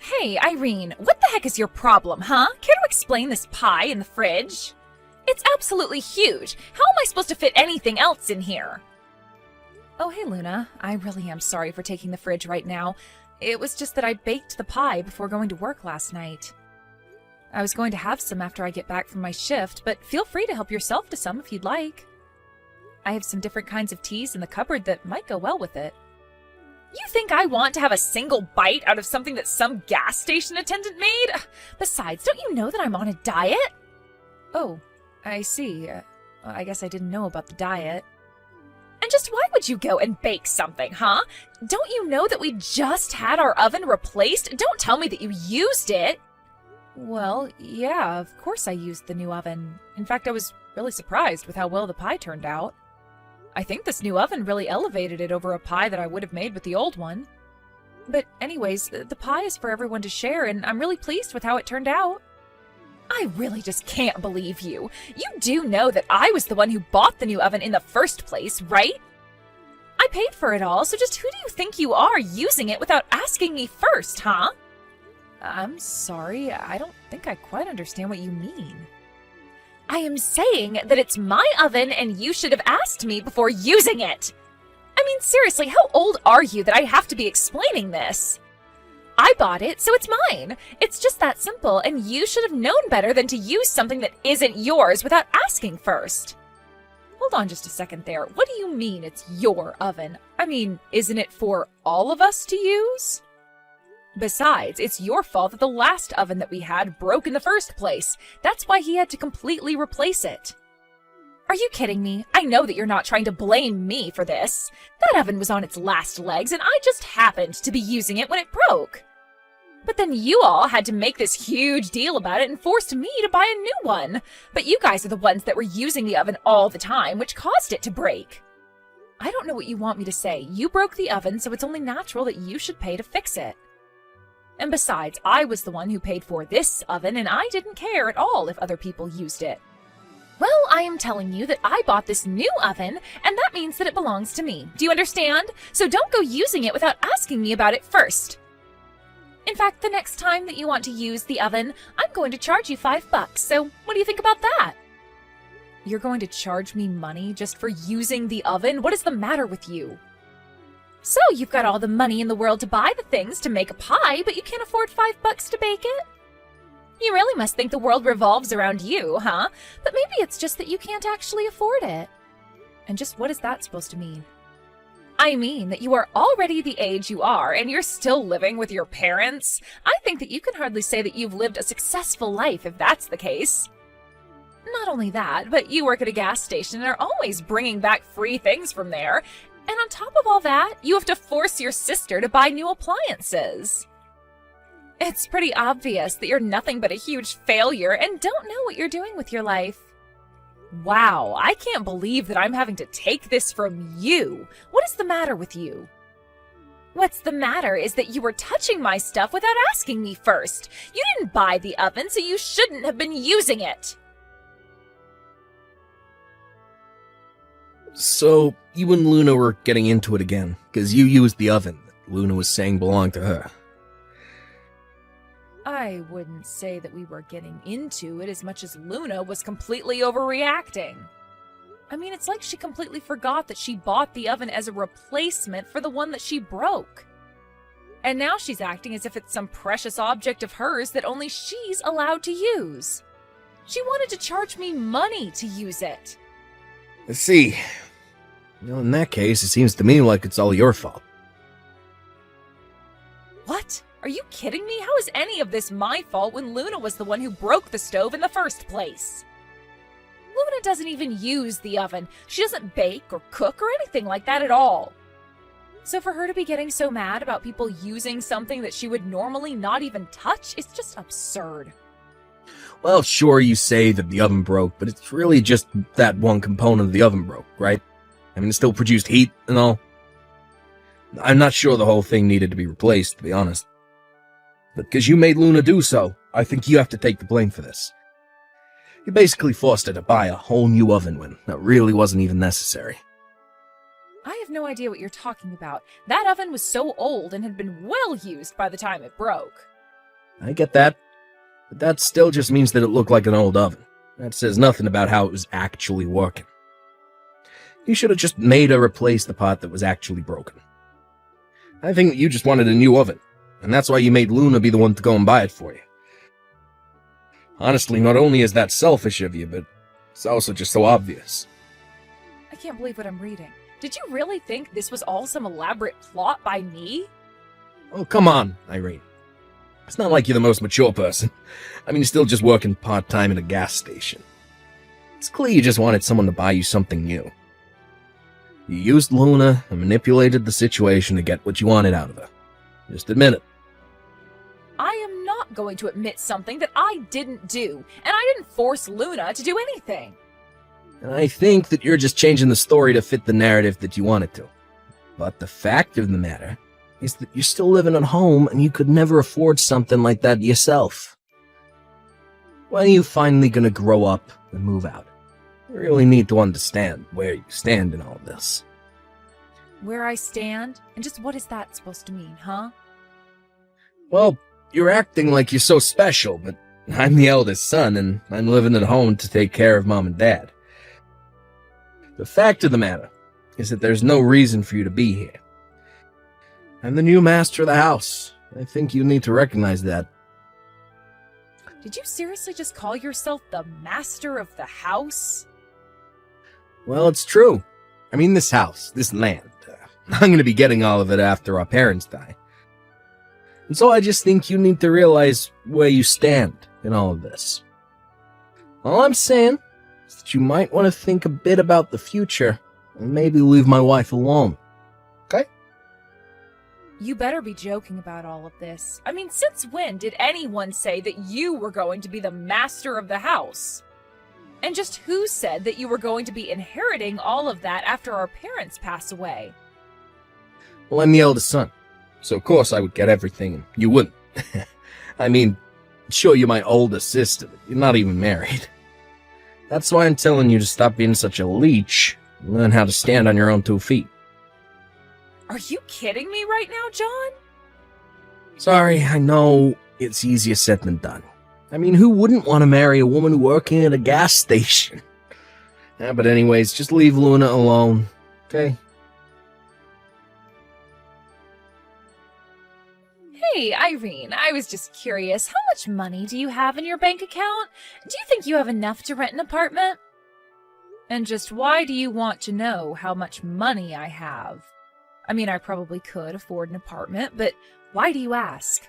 Hey, Irene, what the heck is your problem, huh? Care to explain this pie in the fridge? It's absolutely huge. How am I supposed to fit anything else in here? Oh, hey, Luna. I really am sorry for taking the fridge right now. It was just that I baked the pie before going to work last night. I was going to have some after I get back from my shift, but feel free to help yourself to some if you'd like. I have some different kinds of teas in the cupboard that might go well with it. You think I want to have a single bite out of something that some gas station attendant made? Besides, don't you know that I'm on a diet? Oh, I see. I guess I didn't know about the diet. And just why would you go and bake something, huh? Don't you know that we just had our oven replaced? Don't tell me that you used it. Well, yeah, of course I used the new oven. In fact, I was really surprised with how well the pie turned out. I think this new oven really elevated it over a pie that I would have made with the old one. But anyways, the pie is for everyone to share, and I'm really pleased with how it turned out. I really just can't believe you. You do know that I was the one who bought the new oven in the first place, right? I paid for it all, so just who do you think you are using it without asking me first, huh? I'm sorry, I don't think I quite understand what you mean. I am saying that it's my oven and you should have asked me before using it. I mean, seriously, how old are you that I have to be explaining this? I bought it, so it's mine. It's just that simple, and you should have known better than to use something that isn't yours without asking first. Hold on just a second there. What do you mean it's your oven? I mean, isn't it for all of us to use? Besides, it's your fault that the last oven that we had broke in the first place. That's why he had to completely replace it. Are you kidding me? I know that you're not trying to blame me for this. That oven was on its last legs, and I just happened to be using it when it broke. But then you all had to make this huge deal about it and forced me to buy a new one. But you guys are the ones that were using the oven all the time, which caused it to break. I don't know what you want me to say. You broke the oven, so it's only natural that you should pay to fix it. And besides, I was the one who paid for this oven, and I didn't care at all if other people used it. Well, I am telling you that I bought this new oven, and that means that it belongs to me. Do you understand? So don't go using it without asking me about it first. In fact, the next time that you want to use the oven, I'm going to charge you $5. So what do you think about that? You're going to charge me money just for using the oven? What is the matter with you? So you've got all the money in the world to buy the things to make a pie, but you can't afford $5 to bake it? You really must think the world revolves around you, huh? But maybe it's just that you can't actually afford it. And just what is that supposed to mean? I mean that you are already the age you are, and you're still living with your parents. I think that you can hardly say that you've lived a successful life if that's the case. Not only that, but you work at a gas station and are always bringing back free things from there. And on top of all that, you have to force your sister to buy new appliances. It's pretty obvious that you're nothing but a huge failure and don't know what you're doing with your life. Wow, I can't believe that I'm having to take this from you. What is the matter with you? What's the matter is that you were touching my stuff without asking me first. You didn't buy the oven, so you shouldn't have been using it. So, you and Luna were getting into it again, because you used the oven that Luna was saying belonged to her. I wouldn't say that we were getting into it as much as Luna was completely overreacting. I mean, it's like she completely forgot that she bought the oven as a replacement for the one that she broke. And now she's acting as if it's some precious object of hers that only she's allowed to use. She wanted to charge me money to use it. I see. Well, in that case, it seems to me like it's all your fault. What? Are you kidding me? How is any of this my fault when Luna was the one who broke the stove in the first place? Luna doesn't even use the oven. She doesn't bake or cook or anything like that at all. So for her to be getting so mad about people using something that she would normally not even touch is just absurd. Well, sure, you say that the oven broke, but it's really just that one component of the oven broke, right? I mean, it still produced heat and all. I'm not sure the whole thing needed to be replaced, to be honest. But because you made Luna do so, I think you have to take the blame for this. You basically forced her to buy a whole new oven when that really wasn't even necessary. I have no idea what you're talking about. That oven was so old and had been well used by the time it broke. I get that, but that still just means that it looked like an old oven. That says nothing about how it was actually working. You should have just made her replace the part that was actually broken. I think that you just wanted a new oven, and that's why you made Luna be the one to go and buy it for you. Honestly, not only is that selfish of you, but it's also just so obvious. I can't believe what I'm reading. Did you really think this was all some elaborate plot by me? Oh, come on, Irene. It's not like you're the most mature person. I mean, you're still just working part-time in a gas station. It's clear you just wanted someone to buy you something new. You used Luna and manipulated the situation to get what you wanted out of her. Just admit it. I am not going to admit something that I didn't do, and I didn't force Luna to do anything. And I think that you're just changing the story to fit the narrative that you want it to. But the fact of the matter is that you're still living at home and you could never afford something like that yourself. When are you finally gonna grow up and move out? You really need to understand where you stand in all of this. Where I stand? And just what is that supposed to mean, huh? Well, you're acting like you're so special, but I'm the eldest son and I'm living at home to take care of Mom and Dad. The fact of the matter is that there's no reason for you to be here. I'm the new master of the house. I think you need to recognize that. Did you seriously just call yourself the master of the house? Well, it's true. I mean, this house, this land. I'm going to be getting all of it after our parents die. And so I just think you need to realize where you stand in all of this. All I'm saying is that you might want to think a bit about the future and maybe leave my wife alone. Okay? You better be joking about all of this. I mean, since when did anyone say that you were going to be the master of the house? And just who said that you were going to be inheriting all of that after our parents pass away? Well, I'm the eldest son, so of course I would get everything and you wouldn't. I mean, sure, you're my older sister, but you're not even married. That's why I'm telling you to stop being such a leech and learn how to stand on your own 2 feet. Are you kidding me right now, John? Sorry, I know it's easier said than done. I mean, who wouldn't want to marry a woman working at a gas station? Yeah, but anyways, just leave Luna alone, okay? Hey, Irene, I was just curious. How much money do you have in your bank account? Do you think you have enough to rent an apartment? And just why do you want to know how much money I have? I mean, I probably could afford an apartment, but why do you ask?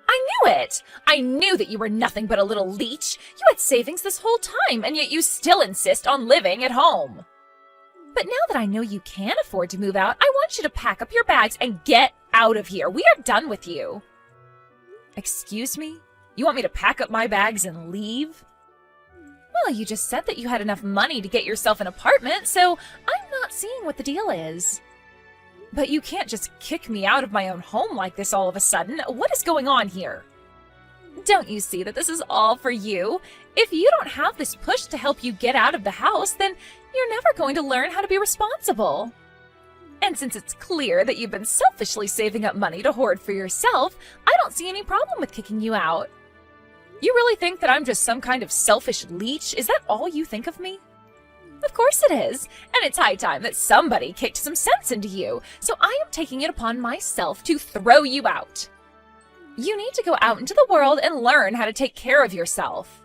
I knew it! I knew that you were nothing but a little leech. You had savings this whole time, and yet you still insist on living at home. But now that I know you can afford to move out, I want you to pack up your bags and get out of here. We are done with you. Excuse me? You want me to pack up my bags and leave? Well, you just said that you had enough money to get yourself an apartment, so I'm not seeing what the deal is. But you can't just kick me out of my own home like this all of a sudden. What is going on here? Don't you see that this is all for you? If you don't have this push to help you get out of the house, then you're never going to learn how to be responsible. And since it's clear that you've been selfishly saving up money to hoard for yourself, I don't see any problem with kicking you out. You really think that I'm just some kind of selfish leech? Is that all you think of me? Of course it is, and it's high time that somebody kicked some sense into you, so I am taking it upon myself to throw you out. You need to go out into the world and learn how to take care of yourself.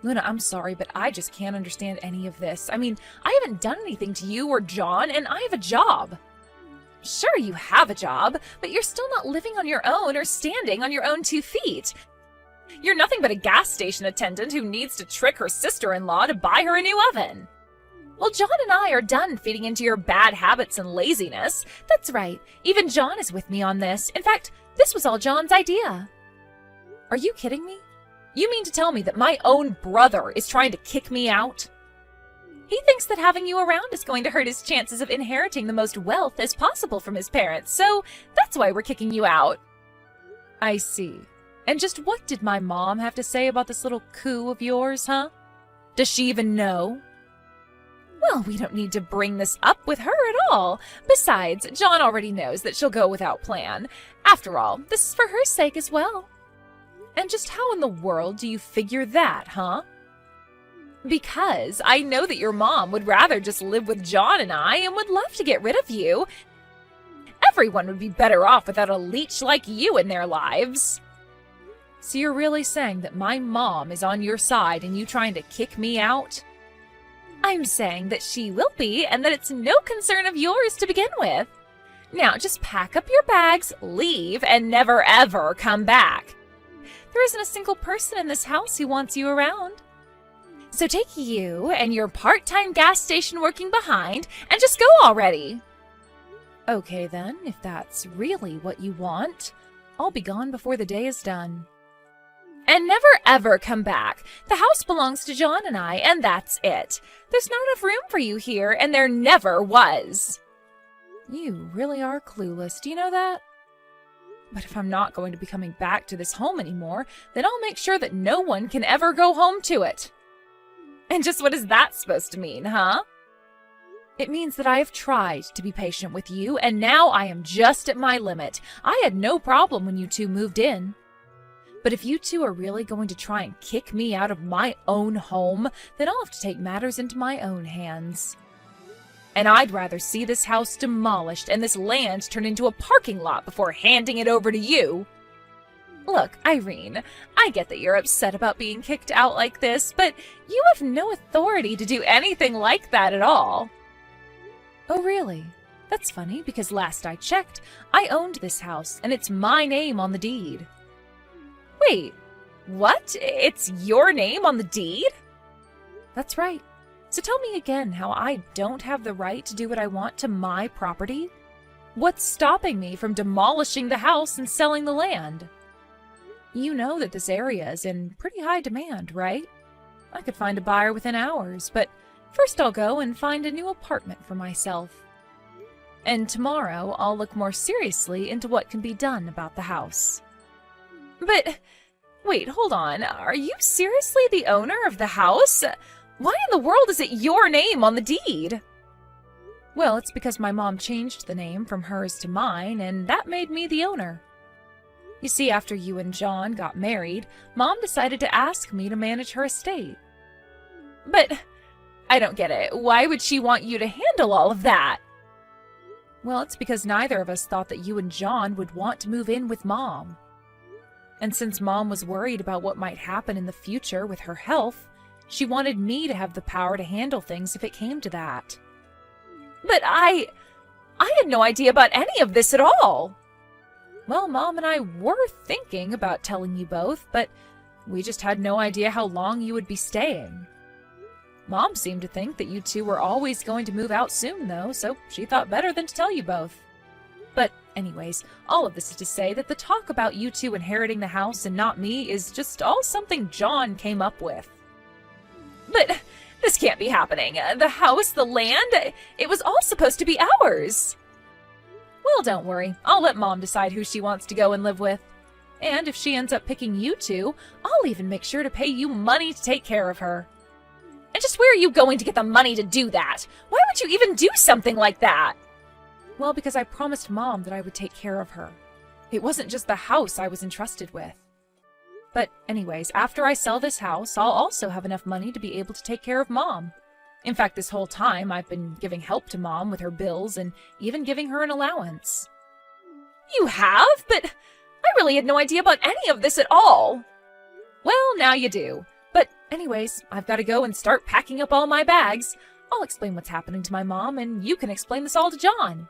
Luna, I'm sorry, but I just can't understand any of this. I mean, I haven't done anything to you or John, and I have a job. Sure, you have a job, but you're still not living on your own or standing on your own 2 feet. You're nothing but a gas station attendant who needs to trick her sister-in-law to buy her a new oven. Well, John and I are done feeding into your bad habits and laziness. That's right. Even John is with me on this. In fact, this was all John's idea. Are you kidding me? You mean to tell me that my own brother is trying to kick me out? He thinks that having you around is going to hurt his chances of inheriting the most wealth as possible from his parents, so that's why we're kicking you out. I see. And just what did my mom have to say about this little coup of yours, huh? Does she even know? Well, we don't need to bring this up with her at all. Besides, John already knows that she'll go without plan. After all, this is for her sake as well. And just how in the world do you figure that, huh? Because I know that your mom would rather just live with John and I and would love to get rid of you. Everyone would be better off without a leech like you in their lives. So you're really saying that my mom is on your side and you trying to kick me out? I'm saying that she will be and that it's no concern of yours to begin with. Now just pack up your bags, leave, and never ever come back. There isn't a single person in this house who wants you around. So take you and your part-time gas station working behind and just go already. Okay then, if that's really what you want, I'll be gone before the day is done. And never ever come back. The house belongs to John and I, and that's it. There's not enough room for you here, and there never was. You really are clueless, do you know that? But if I'm not going to be coming back to this home anymore, then I'll make sure that no one can ever go home to it. And just what is that supposed to mean, huh? It means that I have tried to be patient with you, and now I am just at my limit. I had no problem when you two moved in. But if you two are really going to try and kick me out of my own home, then I'll have to take matters into my own hands. And I'd rather see this house demolished and this land turned into a parking lot before handing it over to you. Look, Irene, I get that you're upset about being kicked out like this, but you have no authority to do anything like that at all. Oh, really? That's funny, because last I checked, I owned this house, and it's my name on the deed. Wait, what? It's your name on the deed? That's right. So tell me again how I don't have the right to do what I want to my property? What's stopping me from demolishing the house and selling the land? You know that this area is in pretty high demand, right? I could find a buyer within hours, but first I'll go and find a new apartment for myself. And tomorrow I'll look more seriously into what can be done about the house. But, wait, hold on. Are you seriously the owner of the house? Why in the world is it your name on the deed? Well, it's because my mom changed the name from hers to mine, and that made me the owner. You see, after you and John got married, Mom decided to ask me to manage her estate. But I don't get it. Why would she want you to handle all of that? Well, it's because neither of us thought that you and John would want to move in with Mom. And since Mom was worried about what might happen in the future with her health, she wanted me to have the power to handle things if it came to that. But I had no idea about any of this at all. Well, Mom and I were thinking about telling you both, but we just had no idea how long you would be staying. Mom seemed to think that you two were always going to move out soon, though, so she thought better than to tell you both. But anyways, all of this is to say that the talk about you two inheriting the house and not me is just all something John came up with. But this can't be happening. The house, the land, it was all supposed to be ours. Well, don't worry. I'll let Mom decide who she wants to go and live with. And if she ends up picking you two, I'll even make sure to pay you money to take care of her. And just where are you going to get the money to do that? Why would you even do something like that? Well, because I promised Mom that I would take care of her. It wasn't just the house I was entrusted with. But anyways, after I sell this house, I'll also have enough money to be able to take care of Mom. In fact, this whole time, I've been giving help to Mom with her bills and even giving her an allowance. You have? But I really had no idea about any of this at all. Well, now you do. But anyways, I've got to go and start packing up all my bags. I'll explain what's happening to my mom, and you can explain this all to John.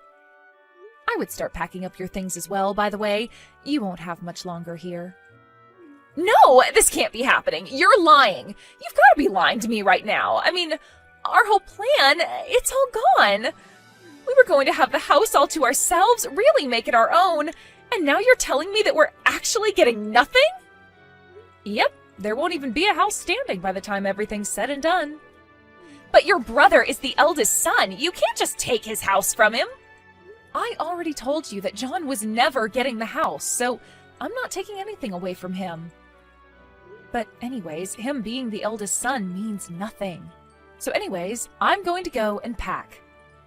I would start packing up your things as well, by the way. You won't have much longer here. No, this can't be happening. You're lying. You've got to be lying to me right now. I mean, our whole plan, it's all gone. We were going to have the house all to ourselves, really make it our own, and now you're telling me that we're actually getting nothing? Yep, there won't even be a house standing by the time everything's said and done. But your brother is the eldest son. You can't just take his house from him. I already told you that John was never getting the house, so I'm not taking anything away from him. But anyways, him being the eldest son means nothing. So anyways, I'm going to go and pack.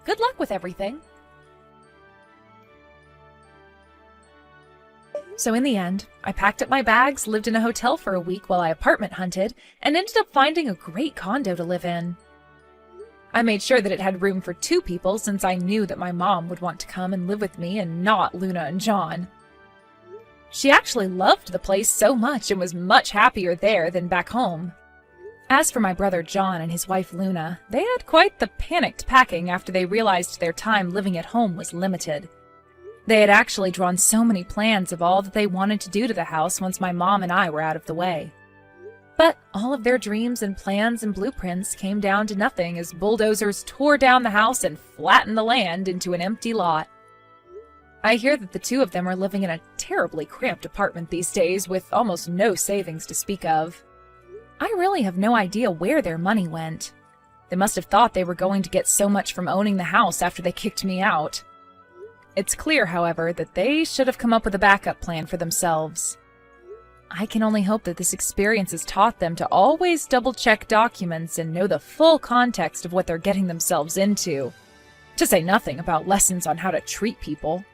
Good luck with everything. So in the end, I packed up my bags, lived in a hotel for a week while I apartment hunted, and ended up finding a great condo to live in. I made sure that it had room for 2 people since I knew that my mom would want to come and live with me and not Luna and John. She actually loved the place so much and was much happier there than back home. As for my brother John and his wife Luna, they had quite the panicked packing after they realized their time living at home was limited. They had actually drawn so many plans of all that they wanted to do to the house once my mom and I were out of the way. But all of their dreams and plans and blueprints came down to nothing as bulldozers tore down the house and flattened the land into an empty lot. I hear that the 2 of them are living in a terribly cramped apartment these days with almost no savings to speak of. I really have no idea where their money went. They must have thought they were going to get so much from owning the house after they kicked me out. It's clear, however, that they should have come up with a backup plan for themselves. I can only hope that this experience has taught them to always double-check documents and know the full context of what they're getting themselves into, to say nothing about lessons on how to treat people.